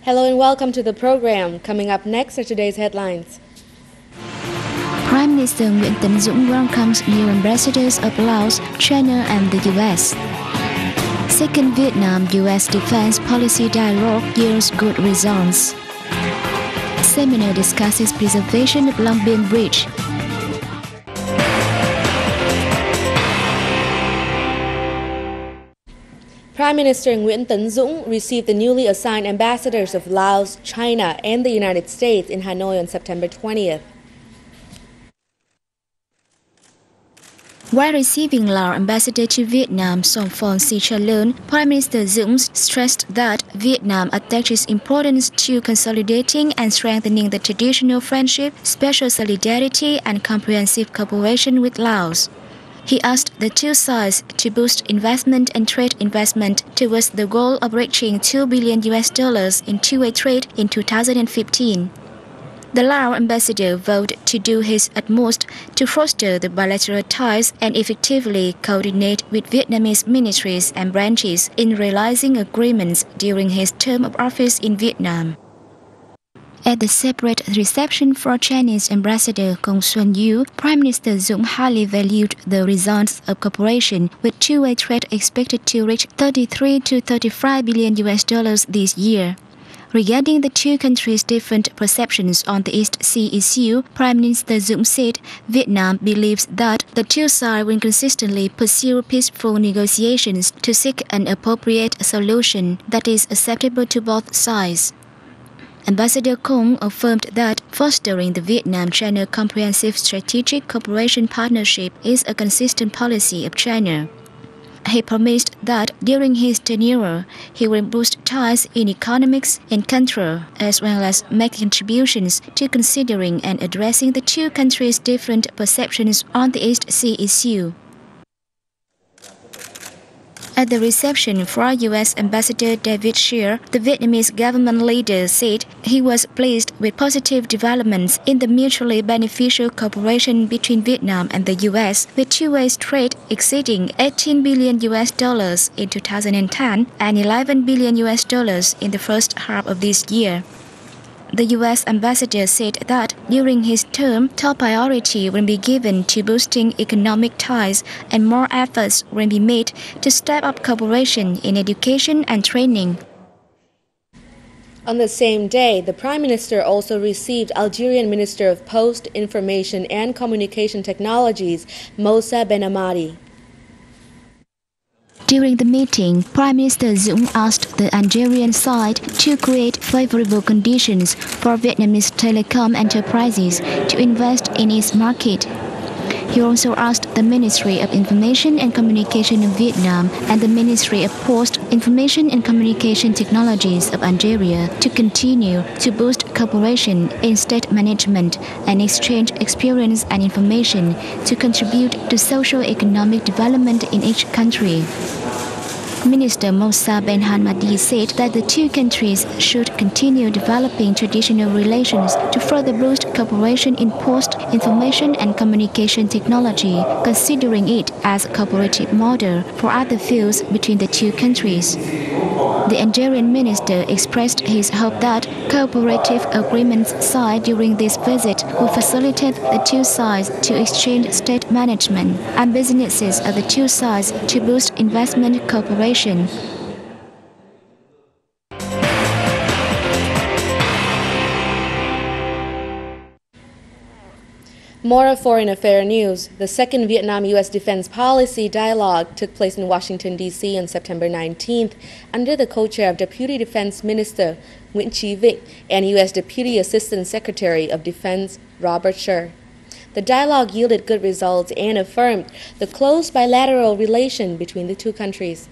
Hello and welcome to the program. Coming up next are today's headlines. Prime Minister Txvn welcomes new ambassadors of Laos, China and the US. Second Vietnam-US Defense Policy Dialogue yields good results. Seminar discusses preservation of Long Bien Bridge. Prime Minister Txvn received the newly assigned ambassadors of Laos, China, and the United States in Hanoi on September 20th. While receiving Laos ambassador to Vietnam, Somphone Sichalon, Prime Minister Dũng stressed that Vietnam attaches importance to consolidating and strengthening the traditional friendship, special solidarity, and comprehensive cooperation with Laos. He asked the two sides to boost investment and trade investment towards the goal of reaching $2 billion in two-way trade in 2015. The Laos ambassador vowed to do his utmost to foster the bilateral ties and effectively coordinate with Vietnamese ministries and branches in realizing agreements during his term of office in Vietnam. At the separate reception for Chinese Ambassador Kong Xuân Yu, Prime Minister Dũng highly valued the results of cooperation, with two-way trade expected to reach $33 to $35 billion this year. Regarding the two countries' different perceptions on the East Sea issue, Prime Minister Dũng said Vietnam believes that the two sides will consistently pursue peaceful negotiations to seek an appropriate solution that is acceptable to both sides. Ambassador Kong affirmed that fostering the Vietnam-China Comprehensive Strategic Cooperation Partnership is a consistent policy of China. He promised that during his tenure, he will boost ties in economics and culture, as well as make contributions to considering and addressing the two countries' different perceptions on the East Sea issue. At the reception for U.S. Ambassador David Shear, the Vietnamese government leader said he was pleased with positive developments in the mutually beneficial cooperation between Vietnam and the U.S., with two-way trade exceeding $18 billion in 2010 and $11 billion in the first half of this year. The U.S. ambassador said that during his term, top priority will be given to boosting economic ties and more efforts will be made to step up cooperation in education and training. On the same day, the Prime Minister also received Algerian Minister of Post, Information and Communication Technologies, Moussa Benamadi. During the meeting, Prime Minister Dũng asked the Algerian side to create favorable conditions for Vietnamese telecom enterprises to invest in its market. He also asked the Ministry of Information and Communication of Vietnam and the Ministry of Post, Information and Communication Technologies of Algeria to continue to boost cooperation in state management and exchange experience and information to contribute to socio-economic development in each country. Minister Moussa Benhamadi said that the two countries should continue developing traditional relations to further boost cooperation in post, information and communication technology, considering it as a cooperative model for other fields between the two countries. The Algerian minister expressed his hope that cooperative agreements signed during this visit will facilitate the two sides to exchange state management and businesses of the two sides to boost investment cooperation. More of foreign affairs news. The second Vietnam-U.S. Defense Policy Dialogue took place in Washington, D.C. on September 19th under the co-chair of Deputy Defense Minister Ttxvn and U.S. Deputy Assistant Secretary of Defense Robert Scher. The dialogue yielded good results and affirmed the close bilateral relation between the two countries.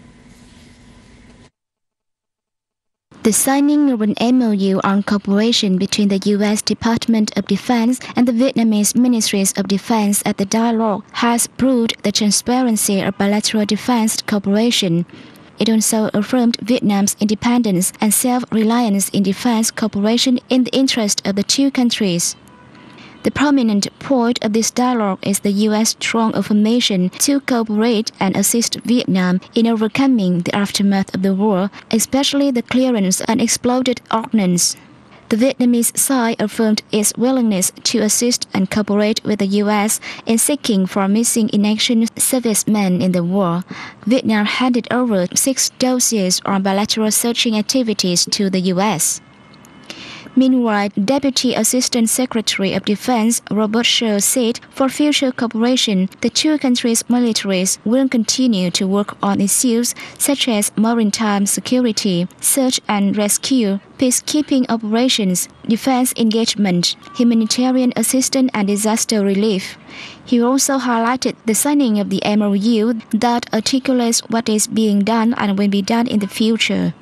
The signing of an MOU on cooperation between the U.S. Department of Defense and the Vietnamese Ministries of Defense at the dialogue has proved the transparency of bilateral defense cooperation. It also affirmed Vietnam's independence and self-reliance in defense cooperation in the interest of the two countries. The prominent point of this dialogue is the U.S. strong affirmation to cooperate and assist Vietnam in overcoming the aftermath of the war, especially the clearance of unexploded ordnance. The Vietnamese side affirmed its willingness to assist and cooperate with the U.S. in seeking for missing in action servicemen in the war. Vietnam handed over 6 dossiers on bilateral searching activities to the U.S. Meanwhile, Deputy Assistant Secretary of Defense Robert Sher said for future cooperation, the two countries' militaries will continue to work on issues such as maritime security, search and rescue, peacekeeping operations, defense engagement, humanitarian assistance and disaster relief. He also highlighted the signing of the MOU that articulates what is being done and will be done in the future.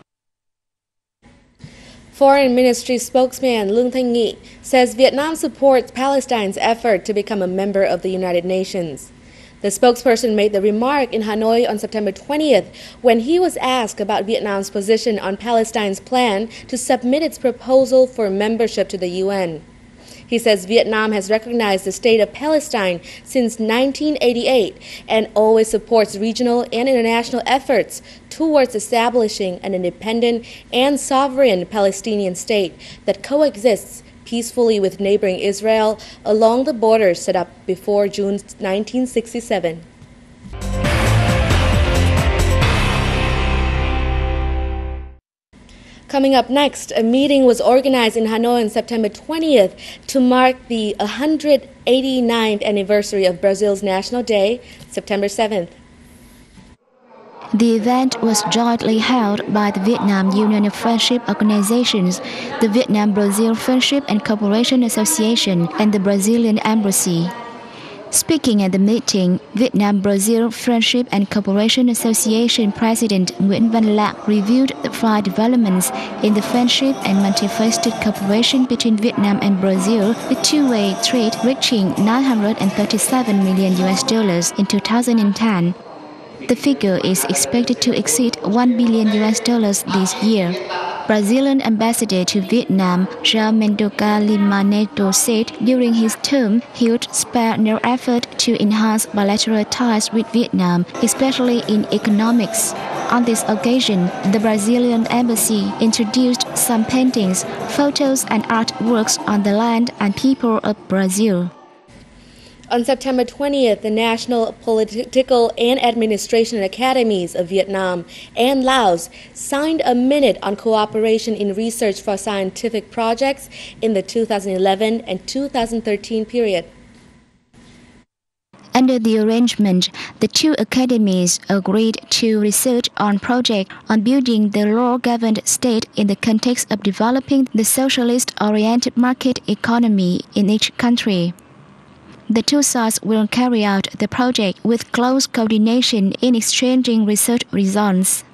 Foreign Ministry spokesman Lương Thanh Nghị says Vietnam supports Palestine's effort to become a member of the United Nations. The spokesperson made the remark in Hanoi on September 20th when he was asked about Vietnam's position on Palestine's plan to submit its proposal for membership to the UN. He says Vietnam has recognized the state of Palestine since 1988 and always supports regional and international efforts towards establishing an independent and sovereign Palestinian state that coexists peacefully with neighboring Israel along the borders set up before June 1967. Coming up next, a meeting was organized in Hanoi on September 20th to mark the 189th anniversary of Brazil's National Day, September 7th. The event was jointly held by the Vietnam Union of Friendship Organizations, the Vietnam-Brazil Friendship and Cooperation Association, and the Brazilian Embassy. Speaking at the meeting, Vietnam-Brazil Friendship and Cooperation Association President Nguyễn Văn Lạc reviewed the 5 developments in the friendship and multifaceted cooperation between Vietnam and Brazil, with two-way trade reaching $937 million in 2010. The figure is expected to exceed $1 billion this year. Brazilian ambassador to Vietnam, João Mendoza Lima Neto, said during his term he would spare no effort to enhance bilateral ties with Vietnam, especially in economics. On this occasion, the Brazilian embassy introduced some paintings, photos and artworks on the land and people of Brazil. On September 20th, the National Political and Administration Academies of Vietnam and Laos signed a minute on cooperation in research for scientific projects in the 2011 and 2013 period. Under the arrangement, the two academies agreed to research on projects on building the law-governed state in the context of developing the socialist-oriented market economy in each country. The two sides will carry out the project with close coordination in exchanging research results.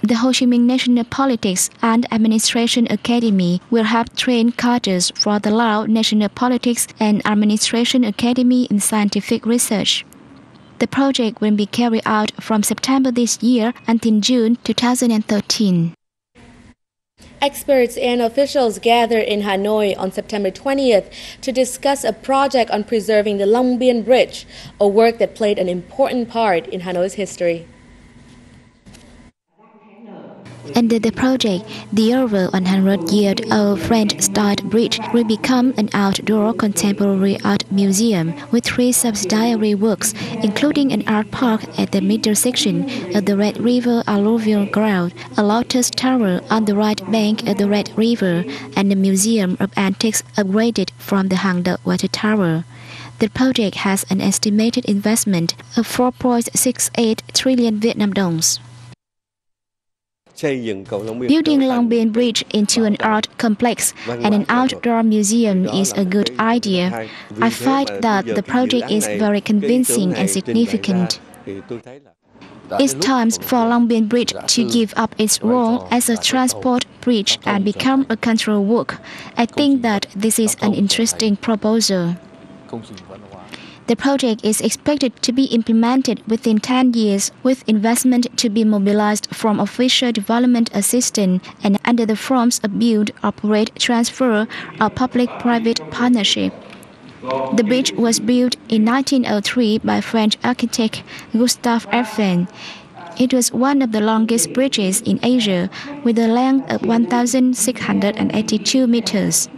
The Ho Chi Minh National Politics and Administration Academy will help train cadres for the Lao National Politics and Administration Academy in scientific research. The project will be carried out from September this year until June 2013. Experts and officials gathered in Hanoi on September 20th to discuss a project on preserving the Long Biên Bridge, a work that played an important part in Hanoi's history. Under the project, the over 100-year-old French-style bridge will become an outdoor contemporary art museum with 3 subsidiary works, including an art park at the middle section of the Red River alluvial ground, a lotus tower on the right bank of the Red River, and a museum of antiques upgraded from the Hang Da water tower. The project has an estimated investment of 4.68 trillion Vietnam đồng. Building Long Biên Bridge into an art complex and an outdoor museum is a good idea. I find that the project is very convincing and significant. It's time for Long Biên Bridge to give up its role as a transport bridge and become a cultural work. I think that this is an interesting proposal. The project is expected to be implemented within 10 years, with investment to be mobilized from official development assistance and under the forms of build, operate, transfer, or public-private partnership. The bridge was built in 1903 by French architect Ttxvn. It was one of the longest bridges in Asia, with a length of 1,682 meters.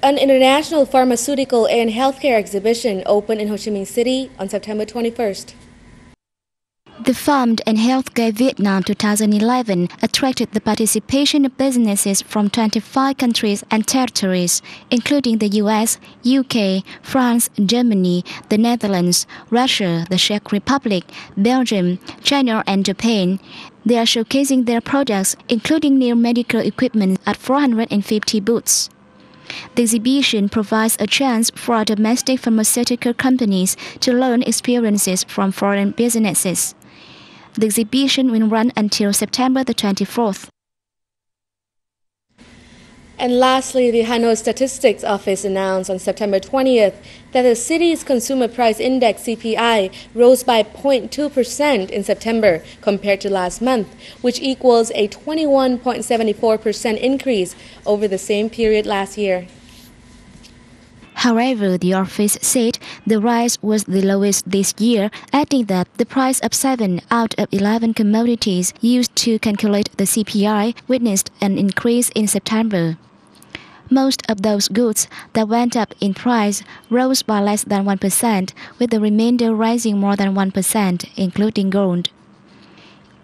An international pharmaceutical and healthcare exhibition opened in Ho Chi Minh City on September 21st. The Pharm and Healthcare Vietnam 2011 attracted the participation of businesses from 25 countries and territories, including the US, UK, France, Germany, the Netherlands, Russia, the Czech Republic, Belgium, China, and Japan. They are showcasing their products, including new medical equipment, at 450 booths. The exhibition provides a chance for domestic pharmaceutical companies to learn experiences from foreign businesses. The exhibition will run until September the 24th. And lastly, the Hanoi Statistics Office announced on September 20th that the city's Consumer Price Index CPI rose by 0.2% in September compared to last month, which equals a 21.74% increase over the same period last year. However, the office said the rise was the lowest this year, adding that the price of 7 out of 11 commodities used to calculate the CPI witnessed an increase in September. Most of those goods that went up in price rose by less than 1%, with the remainder rising more than 1%, including gold.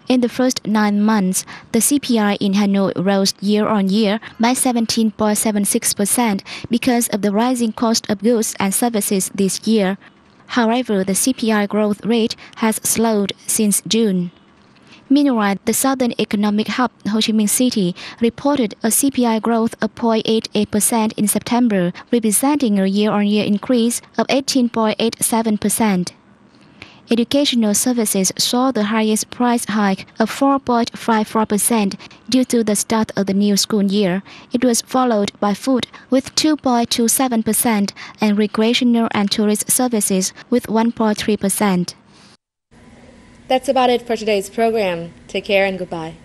In the first 9 months, the CPI in Hanoi rose year-on-year by 17.76% because of the rising cost of goods and services this year. However, the CPI growth rate has slowed since June. Meanwhile, the Southern Economic Hub, Ho Chi Minh City, reported a CPI growth of 0.88% in September, representing a year-on-year increase of 18.87%. Educational services saw the highest price hike of 4.54% due to the start of the new school year. It was followed by food with 2.27% and recreational and tourist services with 1.3%. That's about it for today's program. Take care and goodbye.